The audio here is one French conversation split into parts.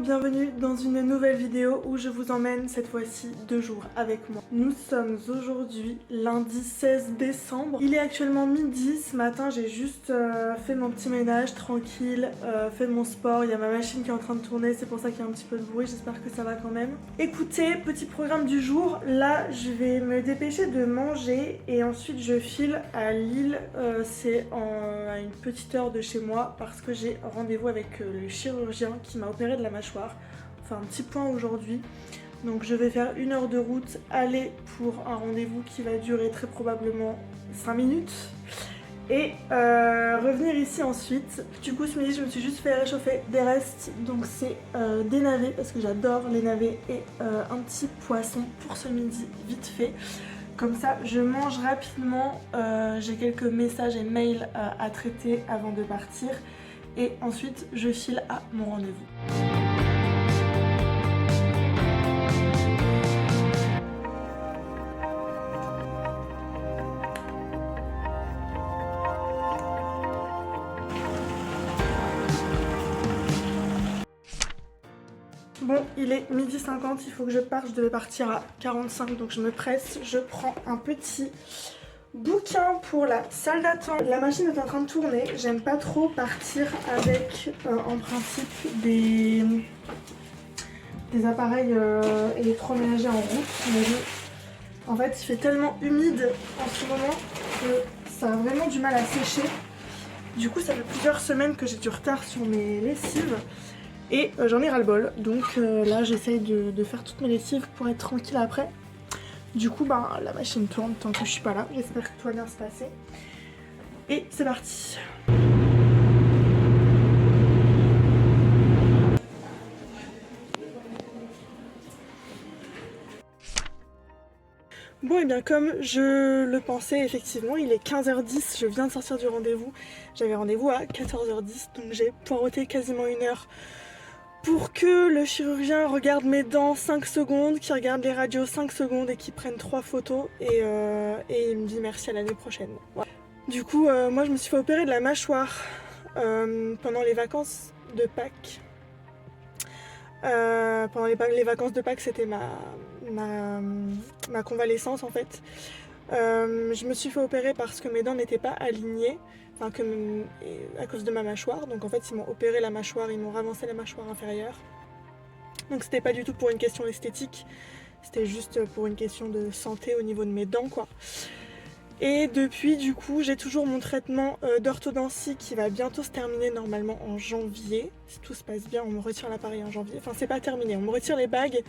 bienvenue dans une nouvelle vidéo où je vous emmène cette fois-ci 2 jours avec moi. Nous sommes aujourd'hui lundi 16 décembre. Il est actuellement midi. Ce matin j'ai juste fait mon petit ménage tranquille, fait mon sport. Il y a ma machine qui est en train de tourner, c'est pour ça qu'il y a un petit peu de bruit, j'espère que ça va quand même. Écoutez, petit programme du jour. Là je vais me dépêcher de manger et ensuite je file à Lille. C'est à une petite heure de chez moi parce que j'ai rendez-vous avec le chirurgien qui m'a opéré de la mâchoire. Enfin un petit point aujourd'hui. Donc je vais faire 1 heure de route aller pour un rendez-vous qui va durer très probablement 5 minutes. Et revenir ici ensuite. Du coup ce midi je me suis juste fait réchauffer des restes. Donc c'est des navets parce que j'adore les navets et un petit poisson pour ce midi vite fait. Comme ça je mange rapidement, j'ai quelques messages et mails à traiter avant de partir. Et ensuite je file à mon rendez-vous. Bon, il est 12h50, il faut que je parte, je devais partir à 45, donc je me presse, je prends un petit bouquin pour la salle d'attente. La machine est en train de tourner, j'aime pas trop partir avec en principe des appareils électroménagers en route, mais en fait il fait tellement humide en ce moment que ça a vraiment du mal à sécher. Du coup ça fait plusieurs semaines que j'ai du retard sur mes lessives. Et j'en ai ras-le-bol, donc là j'essaye de faire toutes mes lessives pour être tranquille après. Du coup la machine tourne tant que je suis pas là, j'espère que tout va bien se passer. Et c'est parti. Bon et bien comme je le pensais effectivement, il est 15h10, je viens de sortir du rendez-vous. J'avais rendez-vous à 14h10, donc j'ai poireauté quasiment 1 heure. Pour que le chirurgien regarde mes dents 5 secondes, qu'il regarde les radios 5 secondes et qu'il prenne 3 photos et il me dit merci à l'année prochaine. Voilà. Du coup, moi je me suis fait opérer de la mâchoire pendant les vacances de Pâques. Pendant les vacances de Pâques, c'était ma convalescence en fait. Je me suis fait opérer parce que mes dents n'étaient pas alignées. Enfin, à cause de ma mâchoire, donc en fait ils m'ont opéré la mâchoire, ils m'ont ravancé la mâchoire inférieure. Donc c'était pas du tout pour une question esthétique, c'était juste pour une question de santé au niveau de mes dents quoi. Et depuis du coup j'ai toujours mon traitement d'orthodontie qui va bientôt se terminer normalement en janvier. Si tout se passe bien on me retire l'appareil en janvier, enfin c'est pas terminé, on me retire les bagues.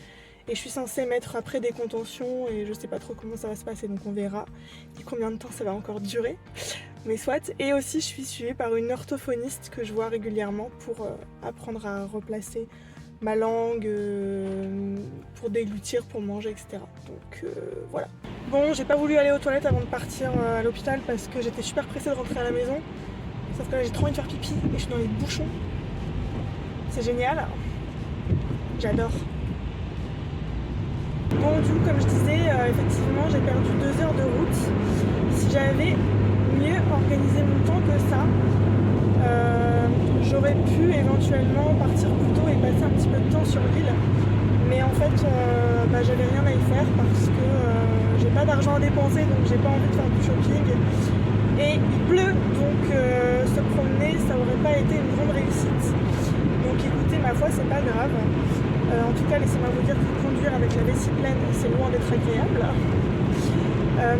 Et je suis censée mettre après des contentions et je sais pas trop comment ça va se passer donc on verra et combien de temps ça va encore durer. Mais soit. Et aussi je suis suivie par une orthophoniste que je vois régulièrement pour apprendre à replacer ma langue, pour déglutir, pour manger, etc. Donc voilà. Bon, j'ai pas voulu aller aux toilettes avant de partir à l'hôpital parce que j'étais super pressée de rentrer à la maison. Sauf que là j'ai trop envie de faire pipi et je suis dans les bouchons. C'est génial. J'adore. Bon, du coup, comme je disais, effectivement, j'ai perdu 2 heures de route. Si j'avais mieux organisé mon temps que ça, j'aurais pu éventuellement partir plus tôt et passer un petit peu de temps sur l'île. Mais en fait, j'avais rien à y faire parce que j'ai pas d'argent à dépenser, donc j'ai pas envie de faire du shopping. Et il pleut, donc se promener, ça aurait pas été une grande réussite. Donc écoutez, ma foi, c'est pas grave. En tout cas, laissez-moi vous dire que conduire avec la vessie pleine, c'est loin d'être agréable.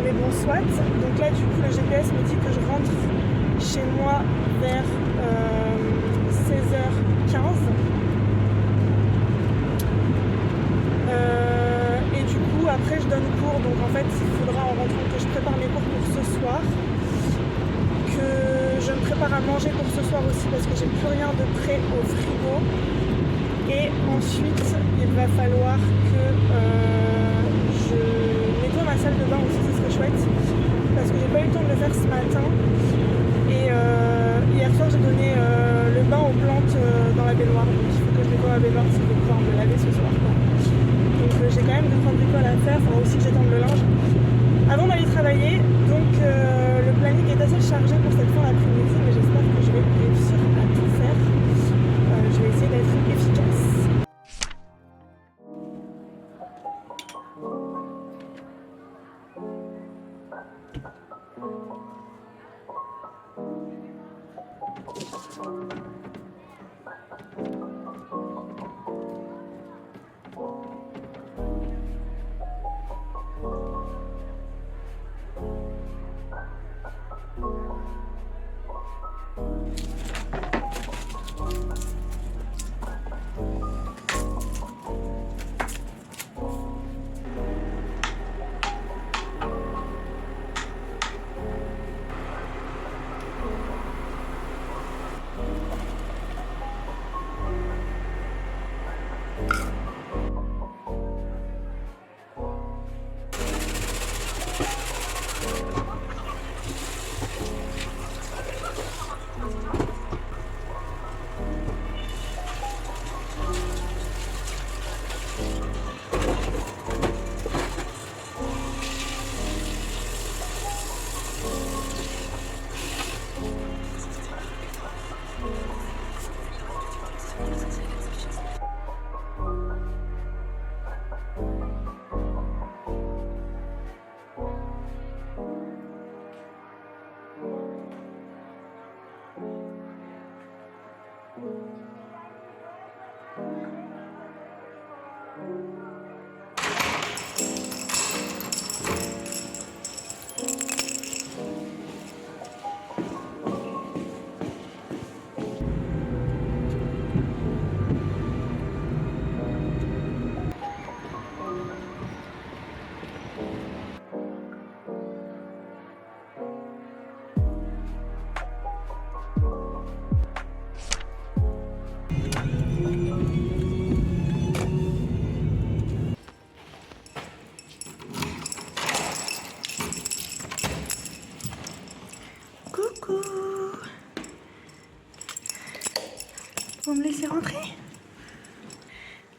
Mais bon, soit. Donc là, du coup, le GPS me dit que je rentre chez moi vers 16h15. Et du coup, après, je donne cours. Donc en fait, il faudra en rentrant que je prépare mes cours pour ce soir. Que je me prépare à manger pour ce soir aussi parce que j'ai plus rien de prêt au frigo. Et ensuite, il va falloir que je nettoie ma salle de bain aussi, ce serait chouette. Parce que j'ai pas eu le temps de le faire ce matin. Et hier soir, j'ai donné le bain aux plantes dans la baignoire. Donc il faut que je nettoie ma baignoire si je vais pouvoir me laver ce soir. Donc j'ai quand même 2-3 bricoles à faire. Il faudra aussi que j'étende le linge avant d'aller travailler. Donc le planning est assez chargé pour cette fin d'après-midi. Mais j'espère que je vais réussir à tout faire. Je vais essayer d'être efficace.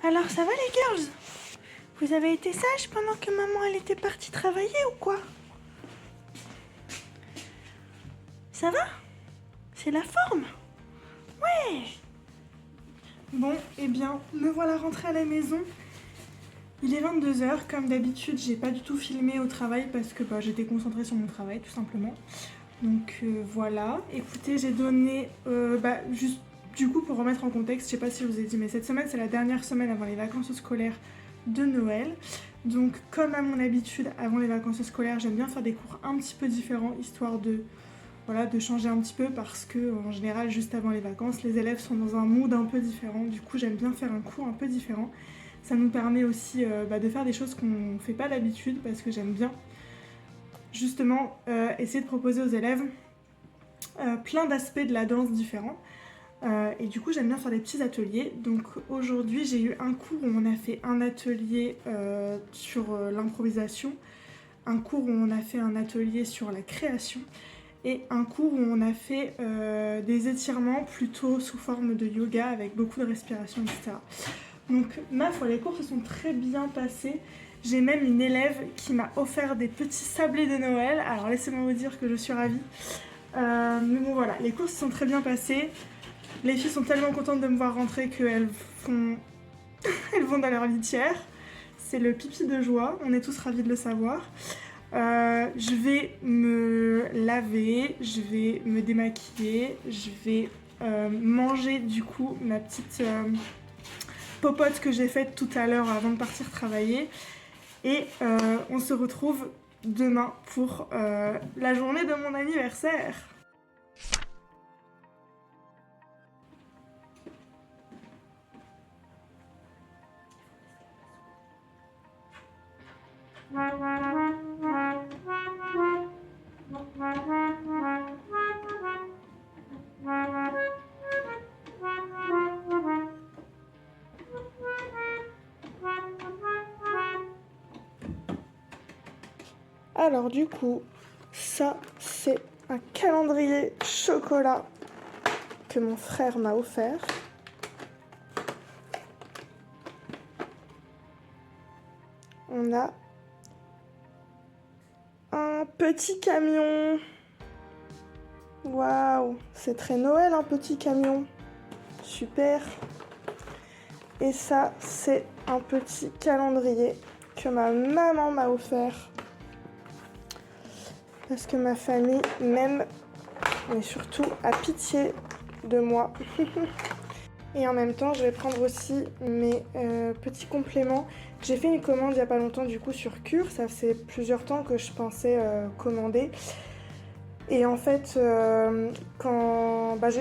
Alors ça va les girls? Vous avez été sages pendant que maman elle était partie travailler ou quoi? Ça va? C'est la forme? Ouais. Bon, eh bien, me voilà rentrée à la maison. Il est 22 h, comme d'habitude, j'ai pas du tout filmé au travail parce que j'étais concentrée sur mon travail tout simplement. Donc voilà, écoutez, j'ai donné, juste du coup pour remettre en contexte, je sais pas si je vous ai dit, mais cette semaine c'est la dernière semaine avant les vacances scolaires de Noël. Donc comme à mon habitude, avant les vacances scolaires, j'aime bien faire des cours un petit peu différents, histoire de, voilà, de changer un petit peu parce que en général, juste avant les vacances, les élèves sont dans un mood un peu différent. Du coup, j'aime bien faire un cours un peu différent. Ça nous permet aussi de faire des choses qu'on fait pas d'habitude parce que j'aime bien justement essayer de proposer aux élèves plein d'aspects de la danse différents. Et du coup, j'aime bien faire des petits ateliers. Donc aujourd'hui, j'ai eu un cours où on a fait un atelier sur l'improvisation, un cours où on a fait un atelier sur la création et un cours où on a fait des étirements plutôt sous forme de yoga avec beaucoup de respiration, etc. Donc ma foi, les cours se sont très bien passés. J'ai même une élève qui m'a offert des petits sablés de Noël. Alors laissez-moi vous dire que je suis ravie. Mais bon voilà, les cours se sont très bien passés. Les filles sont tellement contentes de me voir rentrer qu'elles elles vont dans leur litière. C'est le pipi de joie, on est tous ravis de le savoir. Je vais me laver, je vais me démaquiller, je vais manger du coup ma petite popote que j'ai faite tout à l'heure avant de partir travailler. Et on se retrouve demain pour la journée de mon anniversaire. Alors du coup, ça c'est un calendrier chocolat que mon frère m'a offert. On a un petit camion. Waouh, c'est très Noël un petit camion. Super. Et ça, c'est un petit calendrier que ma maman m'a offert. Parce que ma famille m'aime, mais surtout a pitié de moi. Et en même temps, je vais prendre aussi mes petits compléments. J'ai fait une commande il n'y a pas longtemps du coup sur Cure. Ça fait plusieurs temps que je pensais commander. Et en fait,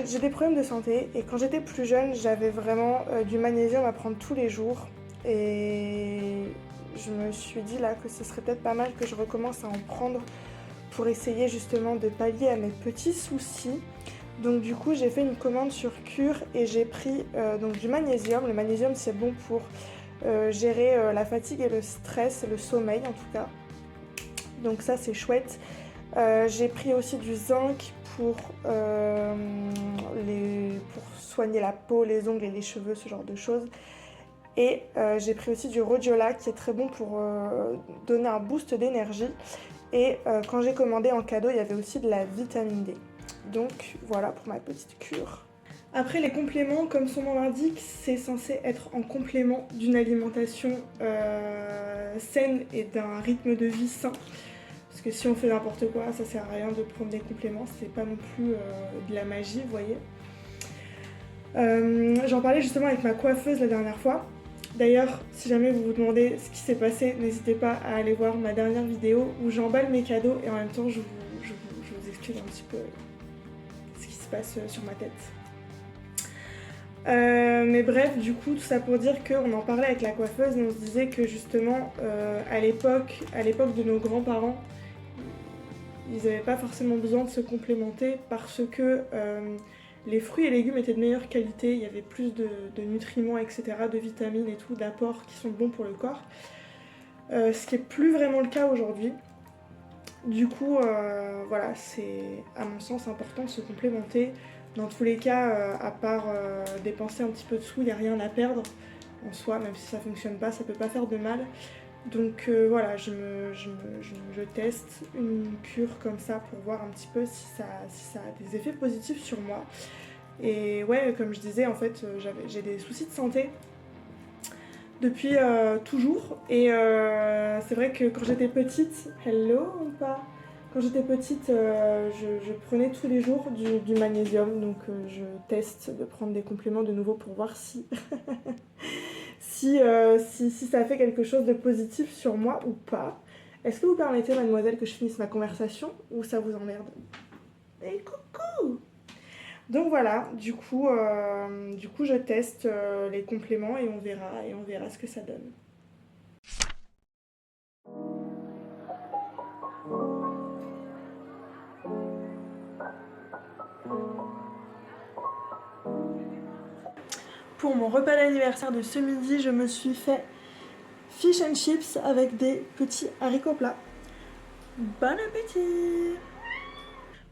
j'ai des problèmes de santé. Et quand j'étais plus jeune, j'avais vraiment du magnésium à prendre tous les jours. Et je me suis dit là que ce serait peut-être pas mal que je recommence à en prendre pour essayer justement de pallier à mes petits soucis. Donc du coup j'ai fait une commande sur Cure et j'ai pris donc du magnésium. Le magnésium c'est bon pour gérer la fatigue et le stress, le sommeil en tout cas. Donc ça c'est chouette. J'ai pris aussi du zinc pour soigner la peau, les ongles et les cheveux, ce genre de choses. Et j'ai pris aussi du rhodiola qui est très bon pour donner un boost d'énergie. Et quand j'ai commandé en cadeau, il y avait aussi de la vitamine D. Donc voilà pour ma petite cure. Après les compléments, comme son nom l'indique, c'est censé être en complément d'une alimentation saine et d'un rythme de vie sain. Parce que si on fait n'importe quoi, ça sert à rien de prendre des compléments, c'est pas non plus de la magie, vous voyez. J'en parlais justement avec ma coiffeuse la dernière fois. D'ailleurs, si jamais vous vous demandez ce qui s'est passé, n'hésitez pas à aller voir ma dernière vidéo où j'emballe mes cadeaux et en même temps je vous explique un petit peu ce qui se passe sur ma tête. Mais bref, du coup, tout ça pour dire qu'on en parlait avec la coiffeuse et on se disait que justement, à l'époque de nos grands-parents, ils n'avaient pas forcément besoin de se complémenter parce que les fruits et légumes étaient de meilleure qualité, il y avait plus de nutriments, etc., de vitamines et tout, d'apports qui sont bons pour le corps. Ce qui n'est plus vraiment le cas aujourd'hui. Du coup, voilà, c'est à mon sens important de se complémenter. Dans tous les cas, à part dépenser un petit peu de sous, il n'y a rien à perdre. en soi, même si ça fonctionne pas, ça peut pas faire de mal. Donc voilà, je teste une cure comme ça pour voir un petit peu si ça a des effets positifs sur moi. Et ouais, comme je disais, en fait, j'ai des soucis de santé depuis toujours. Et c'est vrai que quand j'étais petite, hello ou pas? Quand j'étais petite, je prenais tous les jours du magnésium, donc je teste de prendre des compléments de nouveau pour voir si, si ça fait quelque chose de positif sur moi ou pas. Est-ce que vous permettez, mademoiselle, que je finisse ma conversation ou ça vous emmerde? Et coucou! Donc voilà, du coup je teste les compléments et on verra ce que ça donne. Pour mon repas d'anniversaire de ce midi, je me suis fait fish and chips avec des petits haricots plats. Bon appétit!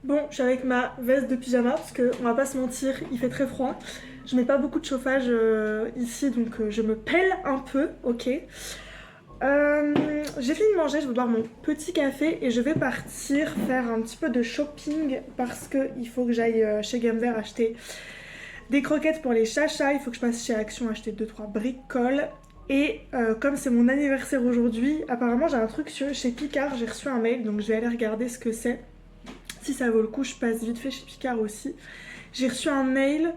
Bon, je suis avec ma veste de pyjama parce qu'on va pas se mentir, il fait très froid. Je mets pas beaucoup de chauffage ici, donc je me pèle un peu, ok. J'ai fini de manger, je vais boire mon petit café et je vais partir faire un petit peu de shopping parce qu'il faut que j'aille chez Gamver acheter des croquettes pour les chachas, il faut que je passe chez Action acheter 2-3 bricoles. Et comme c'est mon anniversaire aujourd'hui, apparemment j'ai un truc chez Picard, j'ai reçu un mail, donc je vais aller regarder ce que c'est. Si ça vaut le coup, je passe vite fait chez Picard aussi. J'ai reçu un mail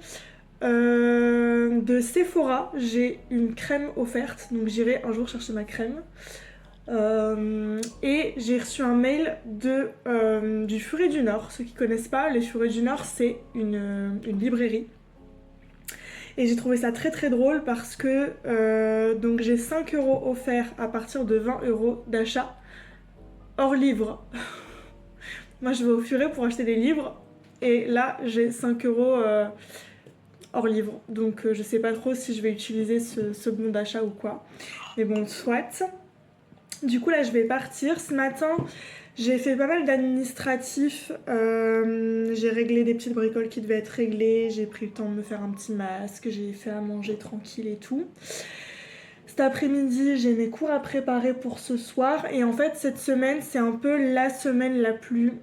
de Sephora, j'ai une crème offerte, donc j'irai un jour chercher ma crème. Et j'ai reçu un mail du Furet du Nord. Ceux qui connaissent pas, les Furets du Nord, c'est une librairie. Et j'ai trouvé ça très très drôle parce que donc j'ai 5 € offerts à partir de 20 € d'achat hors livre. Moi je vais au Furet pour acheter des livres et là j'ai 5 € hors livre. Donc je sais pas trop si je vais utiliser ce bon d'achat ou quoi. Mais bon, soit. Du coup là je vais partir. Ce matin j'ai fait pas mal d'administratifs. J'ai réglé des petites bricoles qui devaient être réglées. J'ai pris le temps de me faire un petit masque. J'ai fait à manger tranquille et tout. Cet après-midi, j'ai mes cours à préparer pour ce soir. Et en fait, cette semaine, c'est un peu la semaine la plus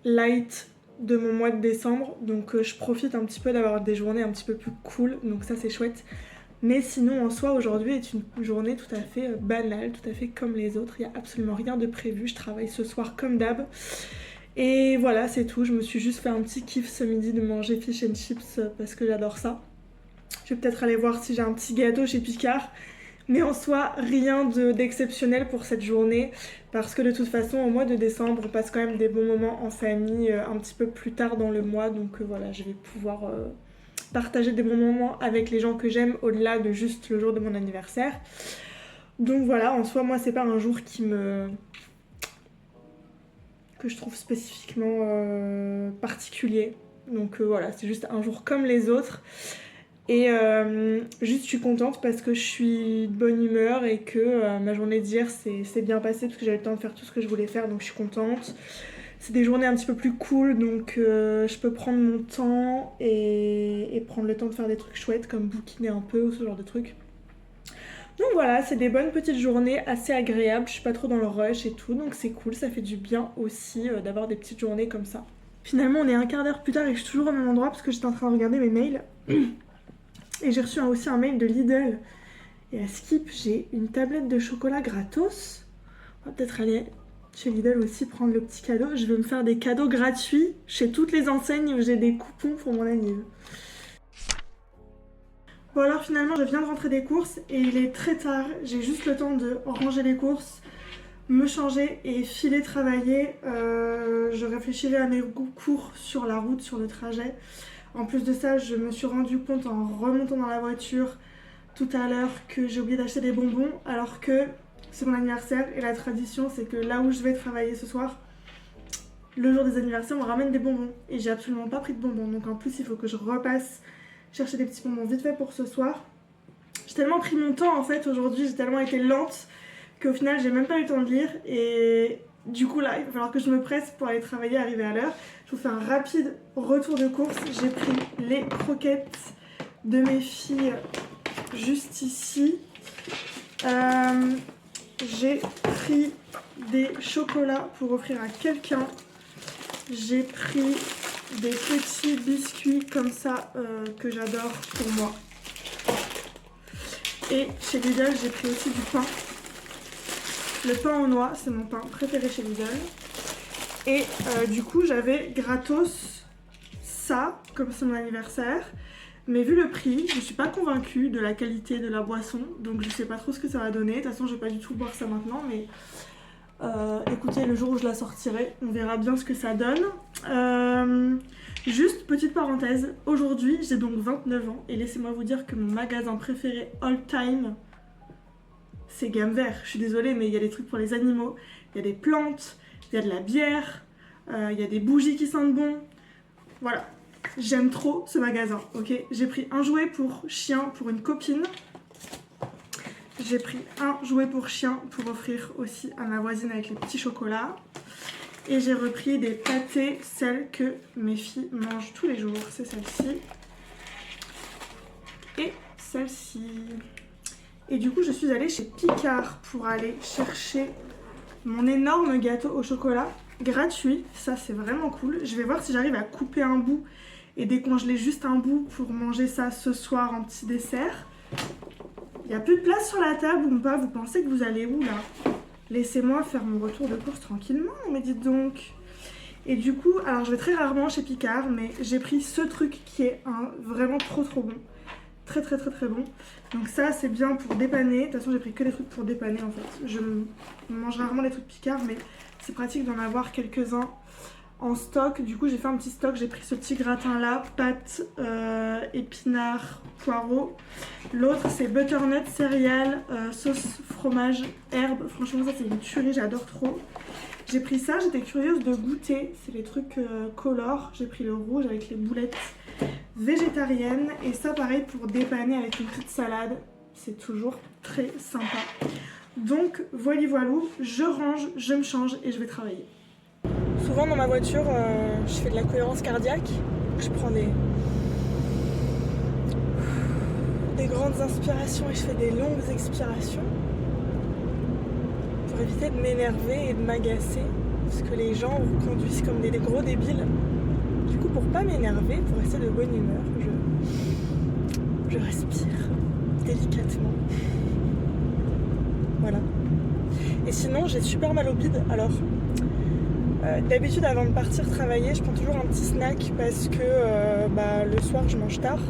light de mon mois de décembre. Donc je profite un petit peu d'avoir des journées un petit peu plus cool. Donc ça, c'est chouette. Mais sinon, en soi, aujourd'hui est une journée tout à fait banale, tout à fait comme les autres. Il n'y a absolument rien de prévu. Je travaille ce soir comme d'hab. Et voilà, c'est tout. Je me suis juste fait un petit kiff ce midi de manger fish and chips parce que j'adore ça. Je vais peut-être aller voir si j'ai un petit gâteau chez Picard. Mais en soi, rien d'exceptionnel pour cette journée. Parce que de toute façon, au mois de décembre, on passe quand même des bons moments en famille un petit peu plus tard dans le mois. Donc voilà, je vais pouvoir partager des bons moments avec les gens que j'aime au-delà de juste le jour de mon anniversaire. Donc voilà, en soi, moi, c'est pas un jour que je trouve spécifiquement particulier. Donc voilà, c'est juste un jour comme les autres. Et juste, je suis contente parce que je suis de bonne humeur et que ma journée d'hier s'est bien passée parce que j'avais le temps de faire tout ce que je voulais faire, donc je suis contente. C'est des journées un petit peu plus cool, donc je peux prendre mon temps et prendre le temps de faire des trucs chouettes comme bouquiner un peu ou ce genre de trucs. Donc voilà, c'est des bonnes petites journées assez agréables, je suis pas trop dans le rush et tout, donc c'est cool, ça fait du bien aussi d'avoir des petites journées comme ça. Finalement, on est un quart d'heure plus tard et je suis toujours au même endroit parce que j'étais en train de regarder mes mails. Et j'ai reçu aussi un mail de Lidl. Et à Skip, j'ai une tablette de chocolat gratos. On va peut-être aller chez Lidl aussi prendre le petit cadeau. Je vais me faire des cadeaux gratuits chez toutes les enseignes où j'ai des coupons pour mon anniversaire. Bon alors finalement, je viens de rentrer des courses et il est très tard. J'ai juste le temps de ranger les courses, me changer et filer travailler. Je réfléchirai à mes cours sur la route, sur le trajet. En plus de ça, je me suis rendu compte en remontant dans la voiture tout à l'heure que j'ai oublié d'acheter des bonbons alors que c'est mon anniversaire et la tradition c'est que là où je vais travailler ce soir, le jour des anniversaires on ramène des bonbons et j'ai absolument pas pris de bonbons, donc en plus il faut que je repasse chercher des petits bonbons vite fait pour ce soir. J'ai tellement pris mon temps en fait aujourd'hui, j'ai tellement été lente qu'au final j'ai même pas eu le temps de lire et du coup là il va falloir que je me presse pour aller travailler, arriver à l'heure. Je vous fais un rapide retour de course. J'ai pris les croquettes de mes filles juste ici. J'ai pris des chocolats pour offrir à quelqu'un. J'ai pris des petits biscuits comme ça que j'adore pour moi. Et chez Lidl, j'ai pris aussi du pain. Le pain aux noix, c'est mon pain préféré chez Lidl. Et du coup, j'avais gratos ça, comme c'est mon anniversaire. Mais vu le prix, je suis pas convaincue de la qualité de la boisson. Donc je sais pas trop ce que ça va donner. De toute façon, je vais pas du tout boire ça maintenant. Mais écoutez, le jour où je la sortirai, on verra bien ce que ça donne. Juste petite parenthèse, aujourd'hui j'ai donc 29 ans. Et laissez-moi vous dire que mon magasin préféré all time, c'est Gamme Vert. Je suis désolée, mais il y a des trucs pour les animaux. Il y a des plantes, il y a de la bière, il y a des bougies qui sentent bon. Voilà. J'aime trop ce magasin, ok. J'ai pris un jouet pour chien pour une copine. J'ai pris un jouet pour chien pour offrir aussi à ma voisine avec les petits chocolats. Et j'ai repris des pâtés, celles que mes filles mangent tous les jours. C'est celle-ci. Et celle-ci. Et du coup, je suis allée chez Picard pour aller chercher mon énorme gâteau au chocolat gratuit. Ça, c'est vraiment cool. Je vais voir si j'arrive à couper un bout et décongeler juste un bout pour manger ça ce soir en petit dessert. Il n'y a plus de place sur la table ou pas? Vous pensez que vous allez où là? Laissez-moi faire mon retour de course tranquillement, mais dites donc. Et du coup, alors je vais très rarement chez Picard, mais j'ai pris ce truc qui est vraiment trop bon. Très bon. Donc ça c'est bien pour dépanner. De toute façon j'ai pris que des trucs pour dépanner en fait. Je mange rarement les trucs Picard, mais c'est pratique d'en avoir quelques-uns en stock. Du coup j'ai fait un petit stock. J'ai pris ce petit gratin là, pâtes, épinards, poireaux. L'autre c'est butternut céréales, sauce fromage, herbes. Franchement ça c'est une tuerie, j'adore trop. J'ai pris ça, j'étais curieuse de goûter. C'est les trucs color. J'ai pris le rouge avec les boulettes végétariennes. Et ça pareil pour dépanner avec une petite salade. C'est toujours très sympa. Donc voilà, je range, je me change et je vais travailler. Souvent dans ma voiture, je fais de la cohérence cardiaque. Je prends des grandes inspirations et je fais des longues expirations. Pour éviter de m'énerver et de m'agacer, parce que les gens vous conduisent comme des gros débiles. Du coup, pour pas m'énerver, pour rester de bonne humeur, je respire délicatement. Voilà. Et sinon, j'ai super mal au bide. Alors, d'habitude, avant de partir travailler, je prends toujours un petit snack parce que le soir, je mange tard.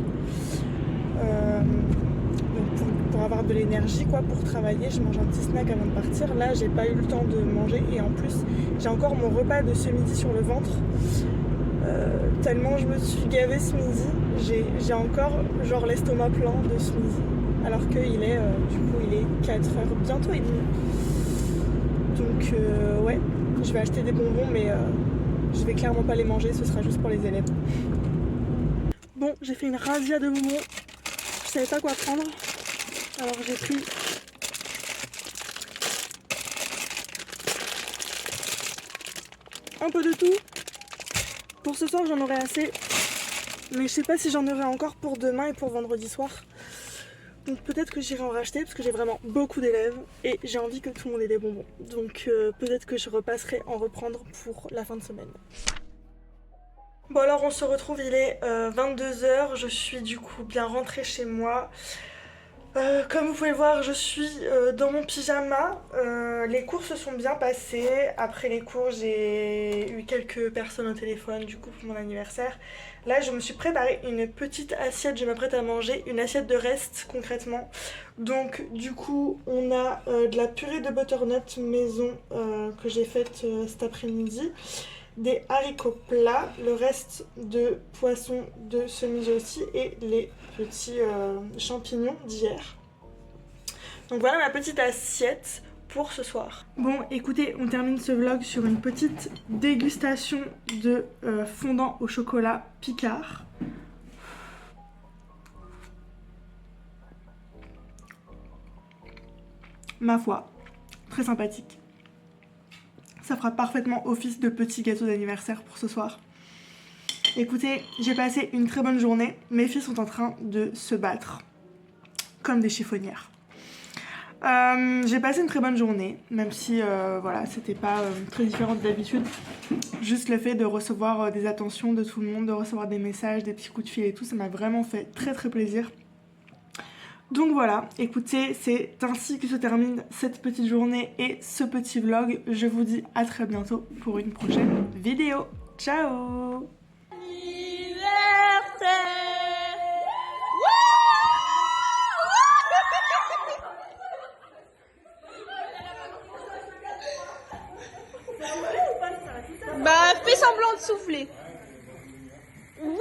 Pour avoir de l'énergie pour travailler, je mange un petit snack avant de partir. Là j'ai pas eu le temps de manger et en plus j'ai encore mon repas de ce midi sur le ventre, tellement je me suis gavée ce midi. J'ai encore genre l'estomac plein de ce midi alors qu'il est il est 4h bientôt et demi. Donc ouais, je vais acheter des bonbons mais je vais clairement pas les manger, ce sera juste pour les élèves. Bon, j'ai fait une razzia de bonbons, je savais pas quoi prendre. Alors j'ai pris un peu de tout. Pour ce soir j'en aurai assez. Mais je sais pas si j'en aurai encore pour demain et pour vendredi soir. Donc peut-être que j'irai en racheter parce que j'ai vraiment beaucoup d'élèves. Et j'ai envie que tout le monde ait des bonbons. Donc peut-être que je repasserai en reprendre pour la fin de semaine. Bon alors on se retrouve, il est 22h. Je suis du coup bien rentrée chez moi. Comme vous pouvez le voir, je suis dans mon pyjama. Les cours se sont bien passés. Après les cours, j'ai eu quelques personnes au téléphone du coup pour mon anniversaire. Là, je me suis préparé une petite assiette. Je m'apprête à manger une assiette de reste concrètement. Donc du coup, on a de la purée de butternut maison que j'ai faite cet après-midi. Des haricots plats, le reste de poisson de ce midi aussi et les petits champignons d'hier. Donc voilà ma petite assiette pour ce soir. Bon écoutez, on termine ce vlog sur une petite dégustation de fondant au chocolat Picard. Ma foi, très sympathique. Ça fera parfaitement office de petit gâteau d'anniversaire pour ce soir. Écoutez, j'ai passé une très bonne journée. Mes filles sont en train de se battre comme des chiffonnières. J'ai passé une très bonne journée, même si voilà, c'était pas très différent d'habitude. Juste le fait de recevoir des attentions de tout le monde, de recevoir des messages, des petits coups de fil et tout, ça m'a vraiment fait très très plaisir. Donc voilà, écoutez, c'est ainsi que se termine cette petite journée et ce petit vlog. Je vous dis à très bientôt pour une prochaine vidéo. Ciao! Bah, fais semblant de souffler. Wouh!